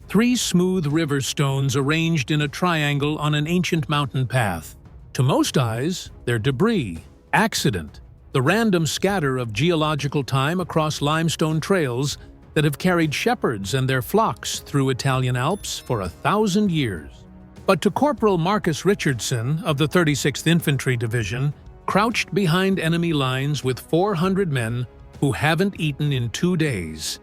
Three smooth river stones arranged in a triangle on an ancient mountain path. To most eyes, they're debris, accident, the random scatter of geological time across limestone trails that have carried shepherds and their flocks through Italian Alps for 1,000 years. But to Corporal Marcus Richardson of the 36th Infantry Division, crouched behind enemy lines with 400 men who haven't eaten in 2 days,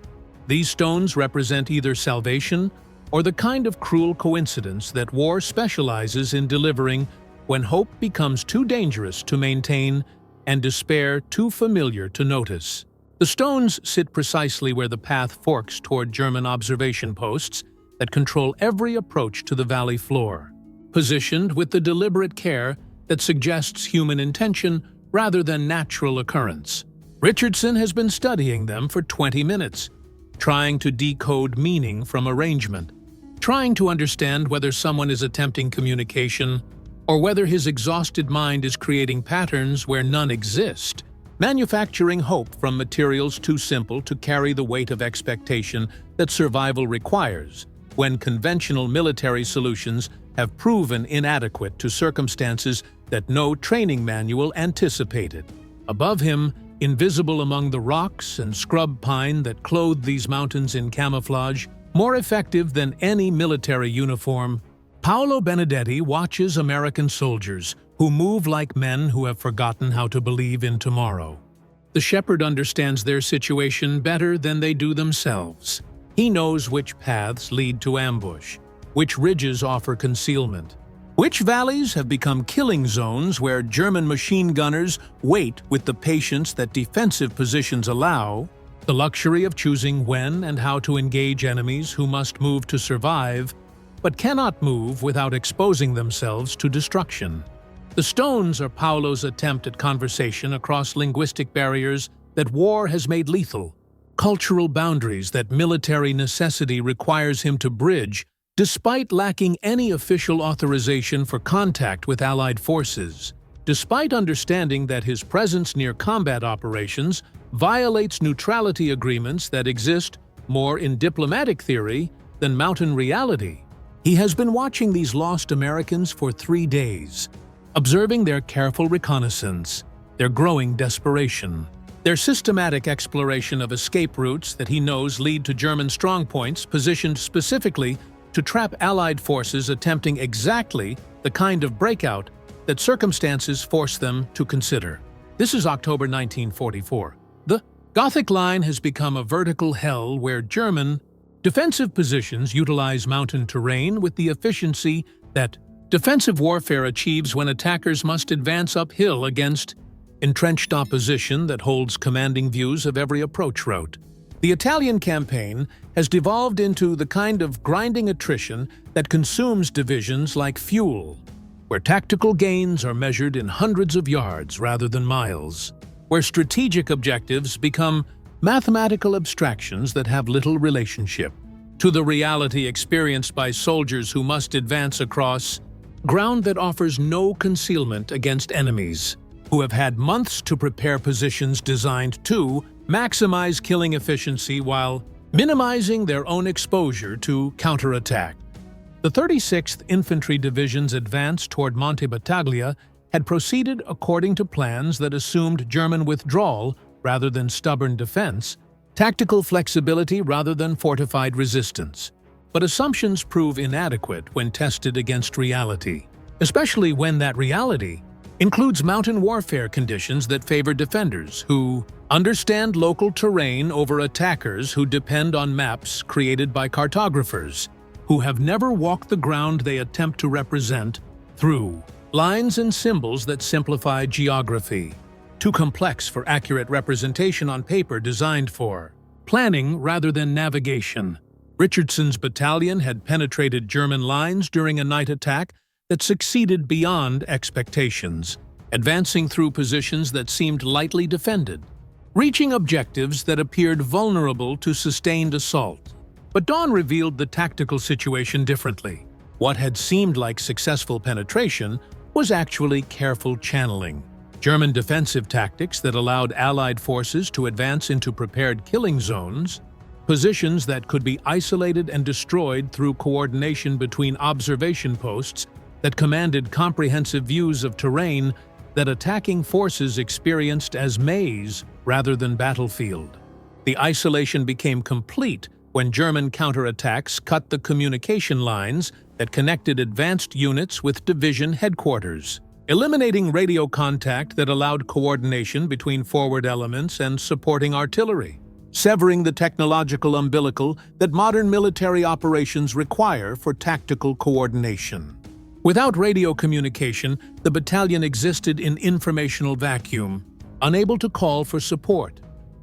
these stones represent either salvation or the kind of cruel coincidence that war specializes in delivering when hope becomes too dangerous to maintain and despair too familiar to notice. The stones sit precisely where the path forks toward German observation posts that control every approach to the valley floor, positioned with the deliberate care that suggests human intention rather than natural occurrence. Richardson has been studying them for 20 minutes, trying to decode meaning from arrangement, trying to understand whether someone is attempting communication or whether his exhausted mind is creating patterns where none exist, manufacturing hope from materials too simple to carry the weight of expectation that survival requires, when conventional military solutions have proven inadequate to circumstances that no training manual anticipated. Above him, invisible among the rocks and scrub pine that clothe these mountains in camouflage, more effective than any military uniform, Paolo Benedetti watches American soldiers who move like men who have forgotten how to believe in tomorrow. The shepherd understands their situation better than they do themselves. He knows which paths lead to ambush, which ridges offer concealment, which valleys have become killing zones where German machine gunners wait with the patience that defensive positions allow, the luxury of choosing when and how to engage enemies who must move to survive, but cannot move without exposing themselves to destruction. The stones are Paolo's attempt at conversation across linguistic barriers that war has made lethal, cultural boundaries that military necessity requires him to bridge, despite lacking any official authorization for contact with Allied forces, despite understanding that his presence near combat operations violates neutrality agreements that exist more in diplomatic theory than mountain reality. He has been watching these lost Americans for 3 days, observing their careful reconnaissance, their growing desperation, their systematic exploration of escape routes that he knows lead to German strongpoints positioned specifically to trap Allied forces attempting exactly the kind of breakout that circumstances force them to consider. This is October 1944. The Gothic Line has become a vertical hell where German defensive positions utilize mountain terrain with the efficiency that defensive warfare achieves when attackers must advance uphill against entrenched opposition that holds commanding views of every approach route. The Italian campaign has devolved into the kind of grinding attrition that consumes divisions like fuel, where tactical gains are measured in hundreds of yards rather than miles, where strategic objectives become mathematical abstractions that have little relationship to the reality experienced by soldiers who must advance across ground that offers no concealment against enemies, who have had months to prepare positions designed to maximize killing efficiency while minimizing their own exposure to counterattack. The 36th Infantry Division's advance toward Monte Battaglia had proceeded according to plans that assumed German withdrawal rather than stubborn defense, tactical flexibility rather than fortified resistance. But assumptions prove inadequate when tested against reality, especially when that reality includes mountain warfare conditions that favor defenders who understand local terrain over attackers who depend on maps created by cartographers, who have never walked the ground they attempt to represent through lines and symbols that simplify geography, too complex for accurate representation on paper, designed for planning rather than navigation. Richardson's battalion had penetrated German lines during a night attack that succeeded beyond expectations, advancing through positions that seemed lightly defended, reaching objectives that appeared vulnerable to sustained assault. But dawn revealed the tactical situation differently. What had seemed like successful penetration was actually careful channeling. German defensive tactics that allowed Allied forces to advance into prepared killing zones positions that could be isolated and destroyed through coordination between observation posts that commanded comprehensive views of terrain that attacking forces experienced as maze rather than battlefield. The isolation became complete when German counterattacks cut the communication lines that connected advanced units with division headquarters, eliminating radio contact that allowed coordination between forward elements and supporting artillery, severing the technological umbilical that modern military operations require for tactical coordination. Without radio communication, the battalion existed in informational vacuum, unable to call for support,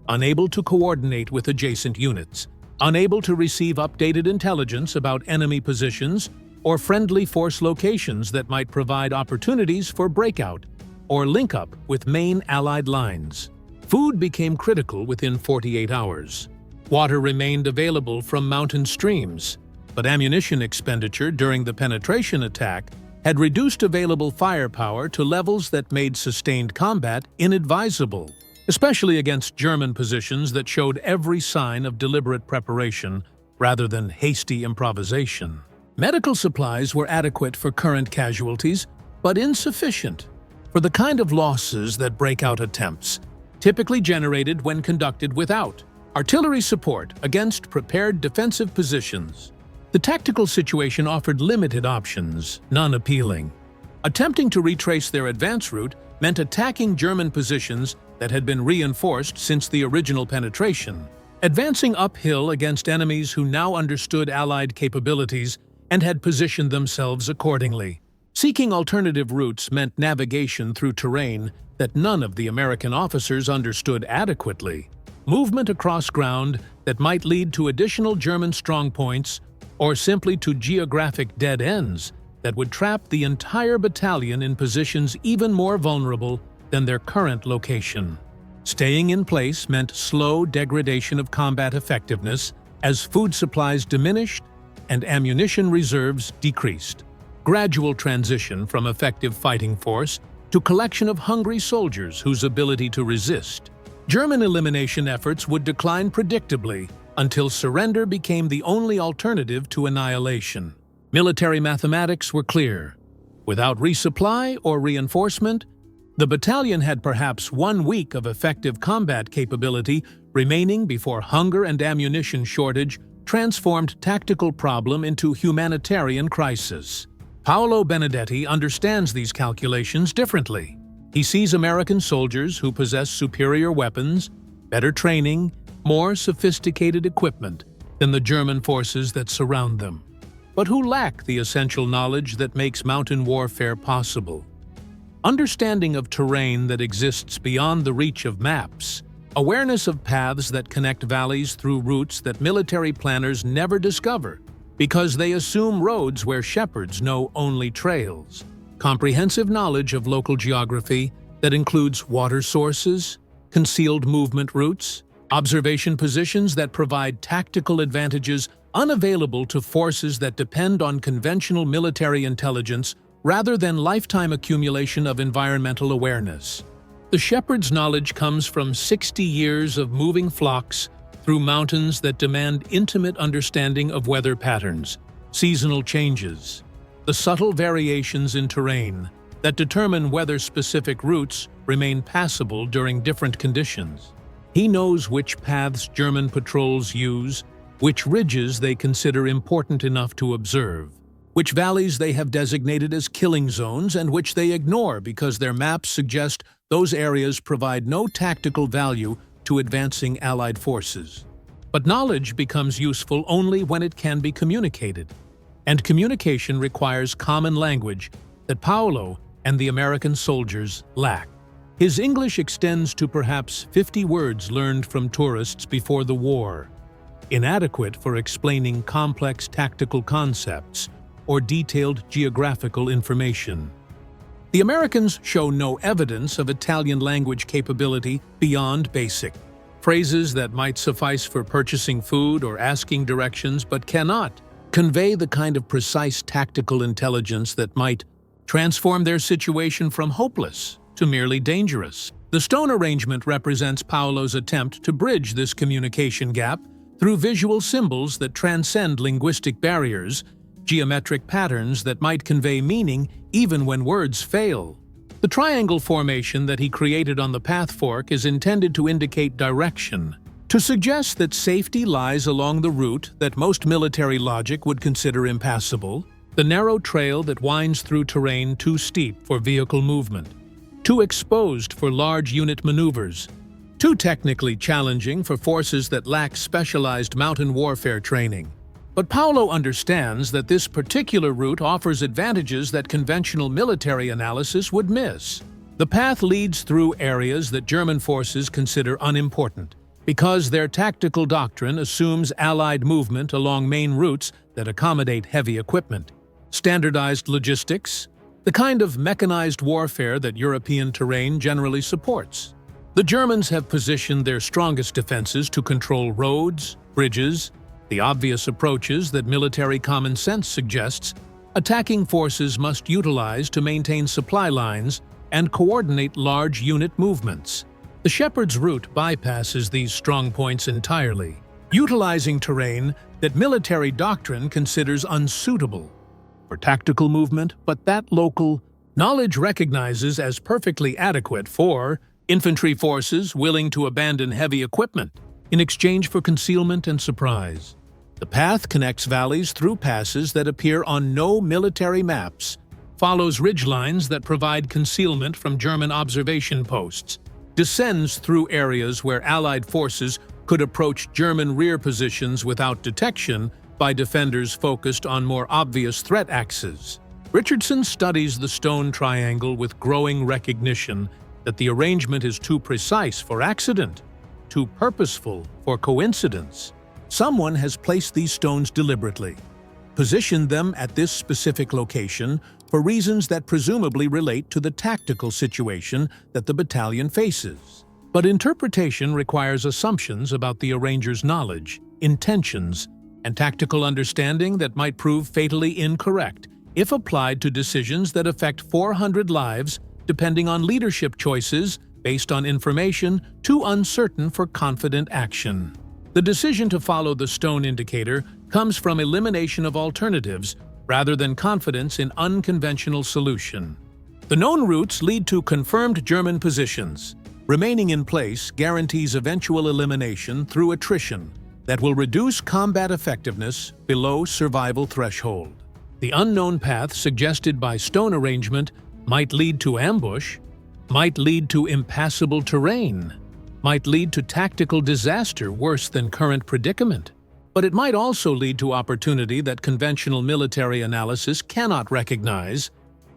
unable to coordinate with adjacent units, unable to receive updated intelligence about enemy positions or friendly force locations that might provide opportunities for breakout or link-up with main Allied lines. Food became critical within 48 hours. Water remained available from mountain streams, but ammunition expenditure during the penetration attack had reduced available firepower to levels that made sustained combat inadvisable, especially against German positions that showed every sign of deliberate preparation rather than hasty improvisation. Medical supplies were adequate for current casualties, but insufficient for the kind of losses that breakout attempts typically generated when conducted without artillery support against prepared defensive positions. The tactical situation offered limited options, none appealing. Attempting to retrace their advance route meant attacking German positions that had been reinforced since the original penetration, advancing uphill against enemies who now understood Allied capabilities and had positioned themselves accordingly. Seeking alternative routes meant navigation through terrain that none of the American officers understood adequately, movement across ground that might lead to additional German strongpoints or simply to geographic dead ends that would trap the entire battalion in positions even more vulnerable than their current location. Staying in place meant slow degradation of combat effectiveness as food supplies diminished and ammunition reserves decreased. Gradual transition from effective fighting force to collection of hungry soldiers whose ability to resist. German elimination efforts would decline predictably until surrender became the only alternative to annihilation. Military mathematics were clear. Without resupply or reinforcement, the battalion had perhaps 1 week of effective combat capability remaining before hunger and ammunition shortage transformed tactical problem into humanitarian crisis. Paolo Benedetti understands these calculations differently. He sees American soldiers who possess superior weapons, better training, more sophisticated equipment than the German forces that surround them, but who lack the essential knowledge that makes mountain warfare possible. Understanding of terrain that exists beyond the reach of maps, awareness of paths that connect valleys through routes that military planners never discover because they assume roads where shepherds know only trails. Comprehensive knowledge of local geography that includes water sources, concealed movement routes, observation positions that provide tactical advantages unavailable to forces that depend on conventional military intelligence rather than lifetime accumulation of environmental awareness. The shepherd's knowledge comes from 60 years of moving flocks through mountains that demand intimate understanding of weather patterns, seasonal changes, the subtle variations in terrain that determine whether specific routes remain passable during different conditions. He knows which paths German patrols use, which ridges they consider important enough to observe, which valleys they have designated as killing zones and which they ignore because their maps suggest those areas provide no tactical value to advancing Allied forces. But knowledge becomes useful only when it can be communicated, and communication requires common language that Paolo and the American soldiers lack. His English extends to perhaps 50 words learned from tourists before the war, inadequate for explaining complex tactical concepts or detailed geographical information. The Americans show no evidence of Italian language capability beyond basic. Phrases that might suffice for purchasing food or asking directions but cannot convey the kind of precise tactical intelligence that might transform their situation from hopeless to merely dangerous. The stone arrangement represents Paolo's attempt to bridge this communication gap through visual symbols that transcend linguistic barriers, geometric patterns that might convey meaning even when words fail. The triangle formation that he created on the path fork is intended to indicate direction, to suggest that safety lies along the route that most military logic would consider impassable, the narrow trail that winds through terrain too steep for vehicle movement, too exposed for large unit maneuvers, too technically challenging for forces that lack specialized mountain warfare training. But Paolo understands that this particular route offers advantages that conventional military analysis would miss. The path leads through areas that German forces consider unimportant, because their tactical doctrine assumes Allied movement along main routes that accommodate heavy equipment. Standardized logistics, the kind of mechanized warfare that European terrain generally supports. The Germans have positioned their strongest defenses to control roads, bridges, the obvious approaches that military common sense suggests attacking forces must utilize to maintain supply lines and coordinate large unit movements. The Shepherd's route bypasses these strong points entirely, utilizing terrain that military doctrine considers unsuitable for tactical movement, but that local knowledge recognizes as perfectly adequate for infantry forces willing to abandon heavy equipment in exchange for concealment and surprise. The path connects valleys through passes that appear on no military maps, follows ridgelines that provide concealment from German observation posts, descends through areas where Allied forces could approach German rear positions without detection by defenders focused on more obvious threat axes. Richardson studies the stone triangle with growing recognition that the arrangement is too precise for accident, too purposeful for coincidence. Someone has placed these stones deliberately, positioned them at this specific location for reasons that presumably relate to the tactical situation that the battalion faces. But interpretation requires assumptions about the arranger's knowledge, intentions, and tactical understanding that might prove fatally incorrect if applied to decisions that affect 400 lives, depending on leadership choices based on information too uncertain for confident action. The decision to follow the stone indicator comes from elimination of alternatives rather than confidence in unconventional solution. The known routes lead to confirmed German positions. Remaining in place guarantees eventual elimination through attrition that will reduce combat effectiveness below survival threshold. The unknown path suggested by stone arrangement might lead to ambush, might lead to impassable terrain, might lead to tactical disaster worse than current predicament. But it might also lead to opportunity that conventional military analysis cannot recognize,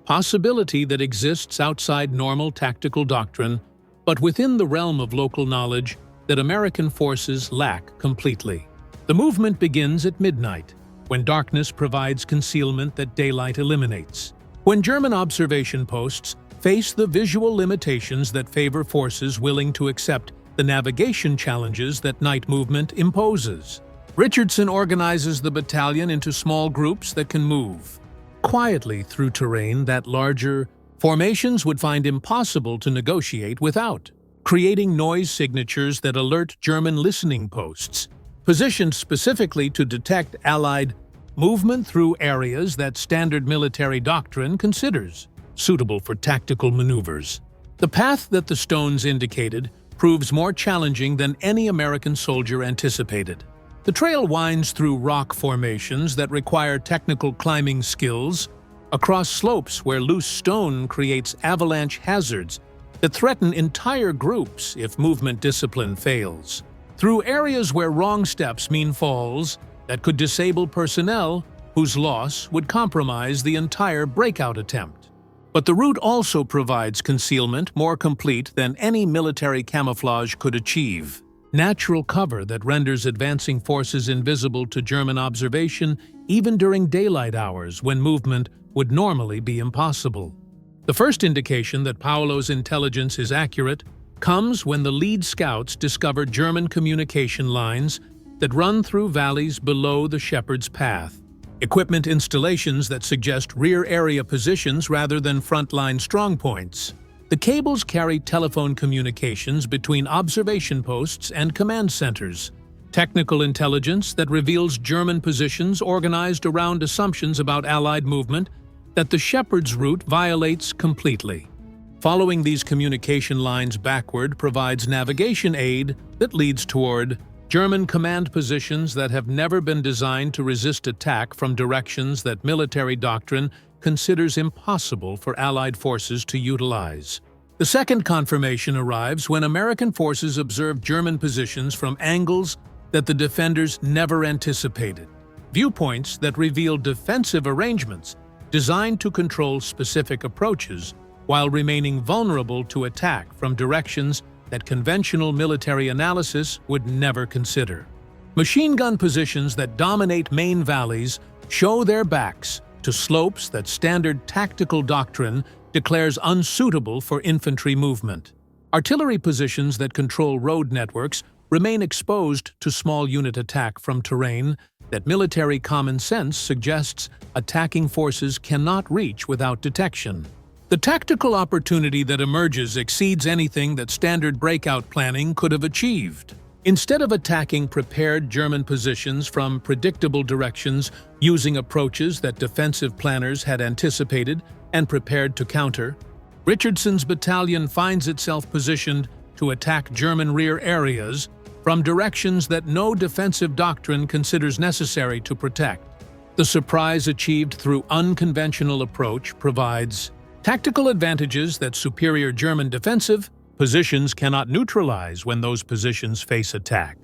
possibility that exists outside normal tactical doctrine, but within the realm of local knowledge that American forces lack completely. The movement begins at midnight, when darkness provides concealment that daylight eliminates. When German observation posts face the visual limitations that favor forces willing to accept the navigation challenges that night movement imposes. Richardson organizes the battalion into small groups that can move quietly through terrain that larger formations would find impossible to negotiate without, creating noise signatures that alert German listening posts, positioned specifically to detect Allied movement through areas that standard military doctrine considers suitable for tactical maneuvers. The path that the stones indicated proves more challenging than any American soldier anticipated. The trail winds through rock formations that require technical climbing skills, across slopes where loose stone creates avalanche hazards that threaten entire groups if movement discipline fails, through areas where wrong steps mean falls that could disable personnel whose loss would compromise the entire breakout attempt. But the route also provides concealment more complete than any military camouflage could achieve. Natural cover that renders advancing forces invisible to German observation even during daylight hours when movement would normally be impossible. The first indication that Paolo's intelligence is accurate comes when the lead scouts discover German communication lines that run through valleys below the Shepherd's Path, equipment installations that suggest rear area positions rather than frontline strongpoints. The cables carry telephone communications between observation posts and command centers, technical intelligence that reveals German positions organized around assumptions about Allied movement that the Shepherd's route violates completely. Following these communication lines backward provides navigation aid that leads toward German command positions that have never been designed to resist attack from directions that military doctrine considers impossible for Allied forces to utilize. The second confirmation arrives when American forces observe German positions from angles that the defenders never anticipated, viewpoints that reveal defensive arrangements designed to control specific approaches while remaining vulnerable to attack from directions that conventional military analysis would never consider. Machine gun positions that dominate main valleys show their backs to slopes that standard tactical doctrine declares unsuitable for infantry movement. Artillery positions that control road networks remain exposed to small unit attack from terrain that military common sense suggests attacking forces cannot reach without detection. The tactical opportunity that emerges exceeds anything that standard breakout planning could have achieved. Instead of attacking prepared German positions from predictable directions using approaches that defensive planners had anticipated and prepared to counter, Richardson's battalion finds itself positioned to attack German rear areas from directions that no defensive doctrine considers necessary to protect. The surprise achieved through unconventional approach provides tactical advantages that superior German defensive positions cannot neutralize when those positions face attack.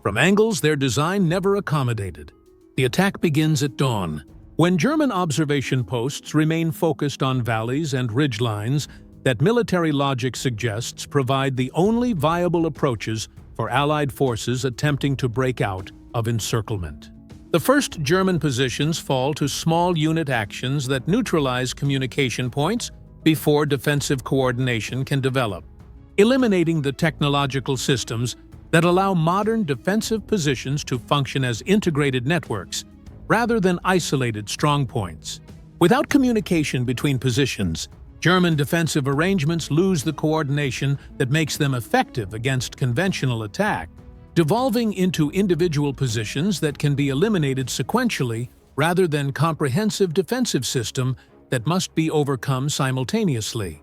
From angles their design never accommodated. The attack begins at dawn, when German observation posts remain focused on valleys and ridgelines that military logic suggests provide the only viable approaches for Allied forces attempting to break out of encirclement. The first German positions fall to small unit actions that neutralize communication points before defensive coordination can develop, eliminating the technological systems that allow modern defensive positions to function as integrated networks rather than isolated strongpoints. Without communication between positions, German defensive arrangements lose the coordination that makes them effective against conventional attack, devolving into individual positions that can be eliminated sequentially rather than comprehensive defensive system that must be overcome simultaneously.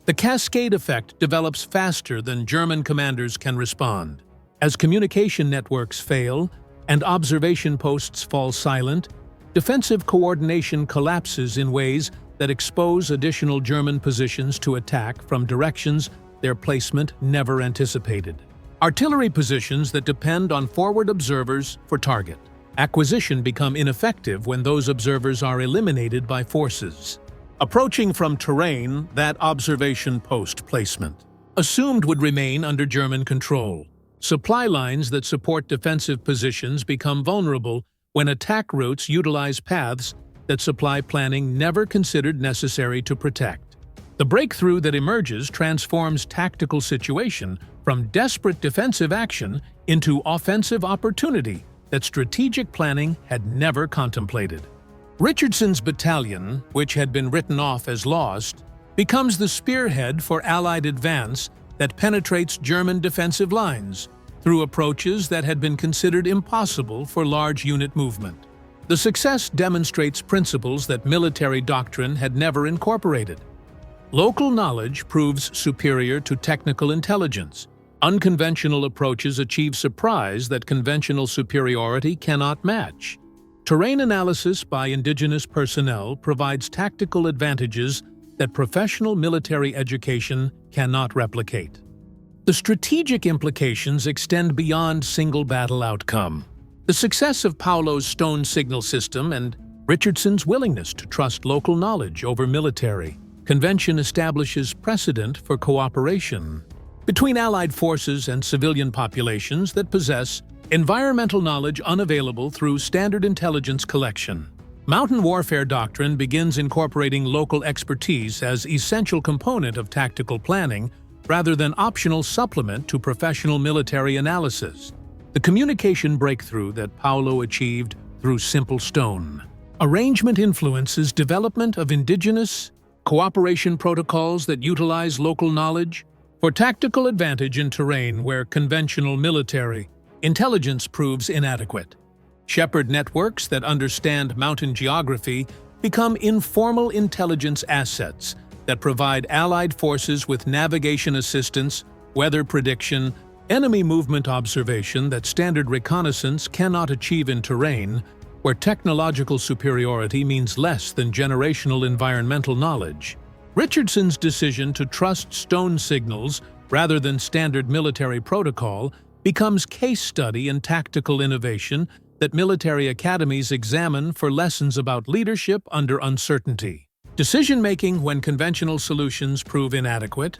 The cascade effect develops faster than German commanders can respond. As communication networks fail and observation posts fall silent, defensive coordination collapses in ways that expose additional German positions to attack from directions their placement never anticipated. Artillery positions that depend on forward observers for target acquisition become ineffective when those observers are eliminated by forces approaching from terrain that observation post placement assumed would remain under German control. Supply lines that support defensive positions become vulnerable when attack routes utilize paths that supply planning never considered necessary to protect. The breakthrough that emerges transforms tactical situation from desperate defensive action into offensive opportunity that strategic planning had never contemplated. Richardson's battalion, which had been written off as lost, becomes the spearhead for Allied advance that penetrates German defensive lines through approaches that had been considered impossible for large unit movement. The success demonstrates principles that military doctrine had never incorporated. Local knowledge proves superior to technical intelligence. Unconventional approaches achieve surprise that conventional superiority cannot match. Terrain analysis by indigenous personnel provides tactical advantages that professional military education cannot replicate. The strategic implications extend beyond single battle outcome. The success of Paolo's stone signal system and Richardson's willingness to trust local knowledge over military convention establishes precedent for cooperation between Allied forces and civilian populations that possess environmental knowledge unavailable through standard intelligence collection. Mountain warfare doctrine begins incorporating local expertise as essential component of tactical planning rather than optional supplement to professional military analysis. The communication breakthrough that Paolo achieved through simple stone arrangement influences development of indigenous cooperation protocols that utilize local knowledge for tactical advantage in terrain where conventional military intelligence proves inadequate. Shepherd networks that understand mountain geography become informal intelligence assets that provide Allied forces with navigation assistance, weather prediction, enemy movement observation that standard reconnaissance cannot achieve in terrain, where technological superiority means less than generational environmental knowledge. Richardson's decision to trust stone signals rather than standard military protocol becomes case study in tactical innovation that military academies examine for lessons about leadership under uncertainty. Decision-making when conventional solutions prove inadequate.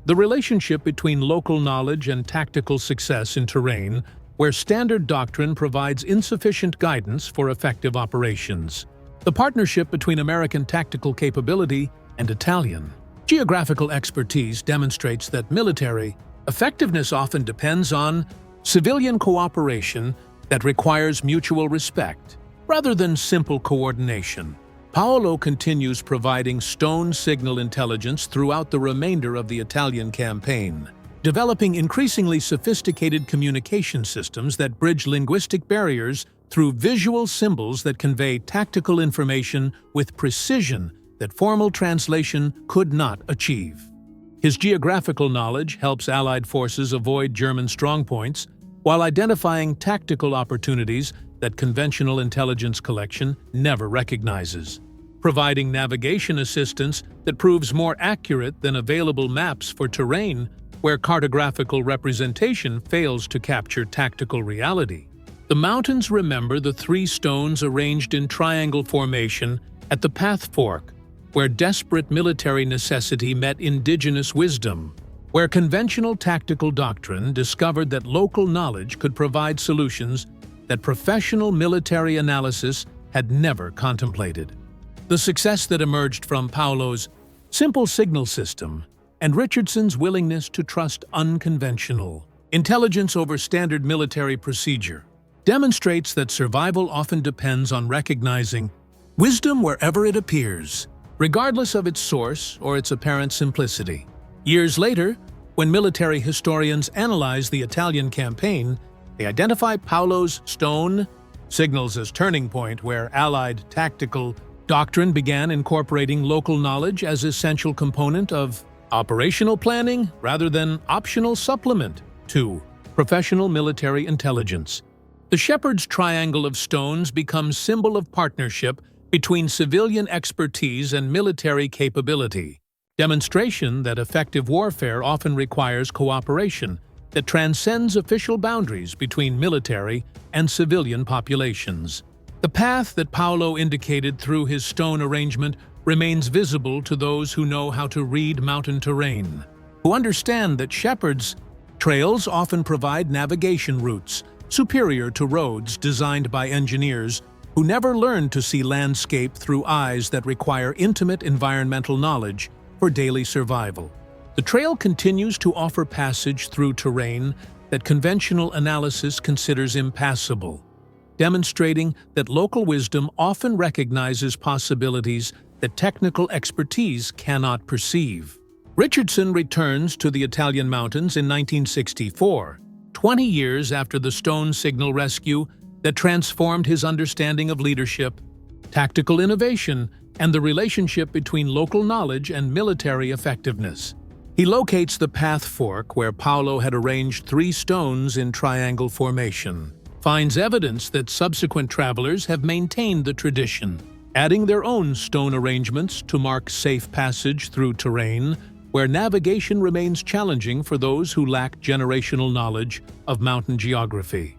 The relationship between local knowledge and tactical success in terrain, where standard doctrine provides insufficient guidance for effective operations. The partnership between American tactical capability and Italian geographical expertise demonstrates that military effectiveness often depends on civilian cooperation that requires mutual respect, rather than simple coordination. Paolo continues providing stone signal intelligence throughout the remainder of the Italian campaign, developing increasingly sophisticated communication systems that bridge linguistic barriers through visual symbols that convey tactical information with precision that formal translation could not achieve. His geographical knowledge helps Allied forces avoid German strongpoints while identifying tactical opportunities that conventional intelligence collection never recognizes, providing navigation assistance that proves more accurate than available maps for terrain where cartographical representation fails to capture tactical reality. The mountains remember the three stones arranged in triangle formation at the path fork, where desperate military necessity met indigenous wisdom, where conventional tactical doctrine discovered that local knowledge could provide solutions that professional military analysis had never contemplated. The success that emerged from Paolo's simple signal system and Richardson's willingness to trust unconventional intelligence over standard military procedure demonstrates that survival often depends on recognizing wisdom wherever it appears, regardless of its source or its apparent simplicity. Years later, when military historians analyze the Italian campaign, they identify Paolo's stone signals as turning point where Allied tactical doctrine began incorporating local knowledge as essential component of operational planning rather than optional supplement to professional military intelligence. The shepherd's triangle of stones becomes symbol of partnership between civilian expertise and military capability, demonstration that effective warfare often requires cooperation that transcends official boundaries between military and civilian populations. The path that Paolo indicated through his stone arrangement remains visible to those who know how to read mountain terrain, who understand that shepherds' trails often provide navigation routes superior to roads designed by engineers who never learned to see landscape through eyes that require intimate environmental knowledge for daily survival. The trail continues to offer passage through terrain that conventional analysis considers impassable, demonstrating that local wisdom often recognizes possibilities that technical expertise cannot perceive. Richardson returns to the Italian mountains in 1964, 20 years after the stone signal rescue that transformed his understanding of leadership, tactical innovation, and the relationship between local knowledge and military effectiveness. He locates the path fork where Paolo had arranged three stones in triangle formation, finds evidence that subsequent travelers have maintained the tradition, adding their own stone arrangements to mark safe passage through terrain where navigation remains challenging for those who lack generational knowledge of mountain geography.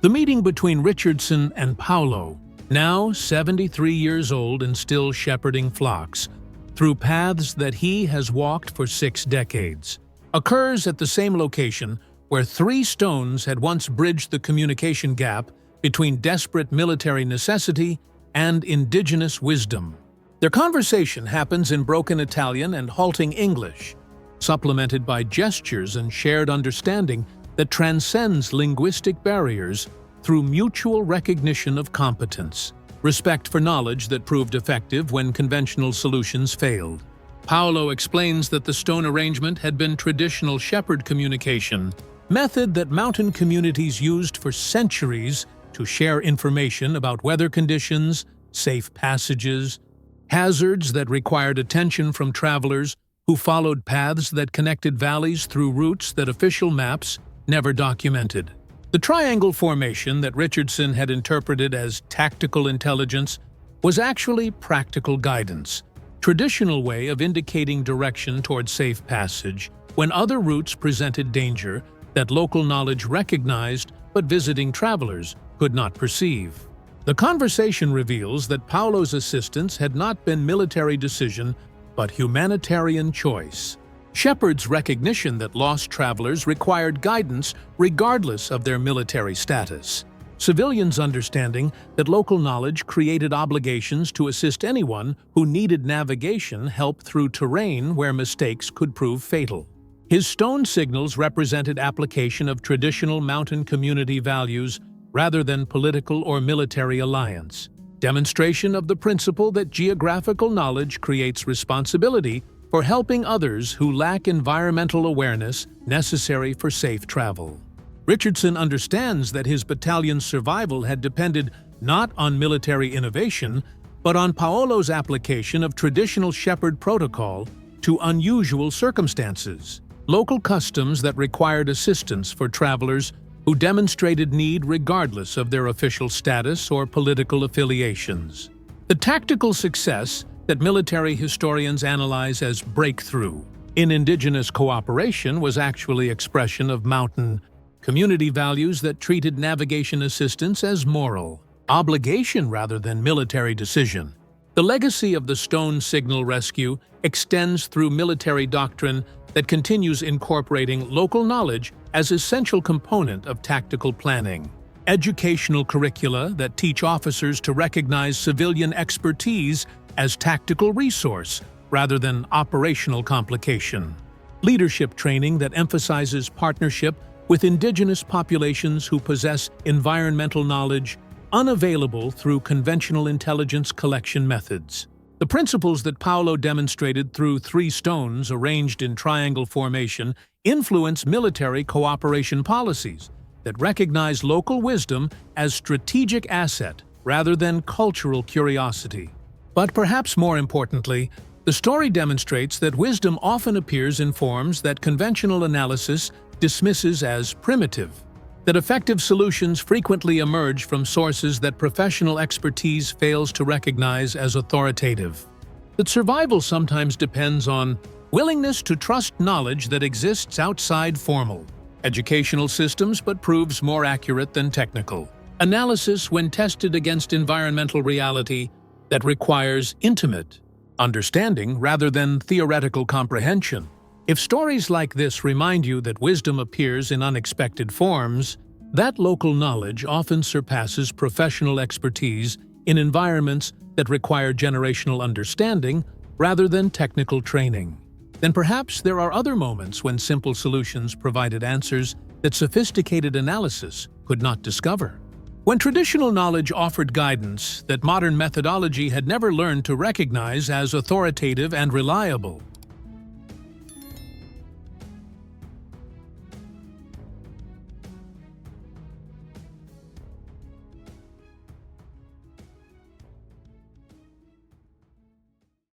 The meeting between Richardson and Paolo, now 73 years old and still shepherding flocks through paths that he has walked for 6 decades, occurs at the same location where three stones had once bridged the communication gap between desperate military necessity and indigenous wisdom. Their conversation happens in broken Italian and halting English, supplemented by gestures and shared understanding that transcends linguistic barriers through mutual recognition of competence, respect for knowledge that proved effective when conventional solutions failed. Paolo explains that the stone arrangement had been traditional shepherd communication, method that mountain communities used for centuries to share information about weather conditions, safe passages, hazards that required attention from travelers who followed paths that connected valleys through routes that official maps never documented. The triangle formation that Richardson had interpreted as tactical intelligence was actually practical guidance, traditional way of indicating direction toward safe passage when other routes presented danger that local knowledge recognized but visiting travelers could not perceive. The conversation reveals that Paolo's assistance had not been military decision but humanitarian choice. Shepard's recognition that lost travelers required guidance regardless of their military status. Civilians' understanding that local knowledge created obligations to assist anyone who needed navigation help through terrain where mistakes could prove fatal. His stone signals represented application of traditional mountain community values rather than political or military alliance, demonstration of the principle that geographical knowledge creates responsibility for helping others who lack environmental awareness necessary for safe travel. Richardson understands that his battalion's survival had depended not on military innovation, but on Paolo's application of traditional Shepherd protocol to unusual circumstances, local customs that required assistance for travelers who demonstrated need regardless of their official status or political affiliations. The tactical success that military historians analyze as breakthrough in indigenous cooperation was actually expression of mountain community values that treated navigation assistance as moral obligation rather than military decision. The legacy of the Stone Signal Rescue extends through military doctrine that continues incorporating local knowledge as essential component of tactical planning. Educational curricula that teach officers to recognize civilian expertise as tactical resource rather than operational complication. Leadership training that emphasizes partnership with indigenous populations who possess environmental knowledge unavailable through conventional intelligence collection methods. The principles that Paolo demonstrated through 3 stones arranged in triangle formation influence military cooperation policies that recognize local wisdom as strategic asset rather than cultural curiosity. But perhaps more importantly, the story demonstrates that wisdom often appears in forms that conventional analysis dismisses as primitive, that effective solutions frequently emerge from sources that professional expertise fails to recognize as authoritative, that survival sometimes depends on willingness to trust knowledge that exists outside formal educational systems but proves more accurate than technical analysis when tested against environmental reality that requires intimate understanding rather than theoretical comprehension. If stories like this remind you that wisdom appears in unexpected forms, that local knowledge often surpasses professional expertise in environments that require generational understanding rather than technical training. Then perhaps there are other moments when simple solutions provided answers that sophisticated analysis could not discover. When traditional knowledge offered guidance that modern methodology had never learned to recognize as authoritative and reliable.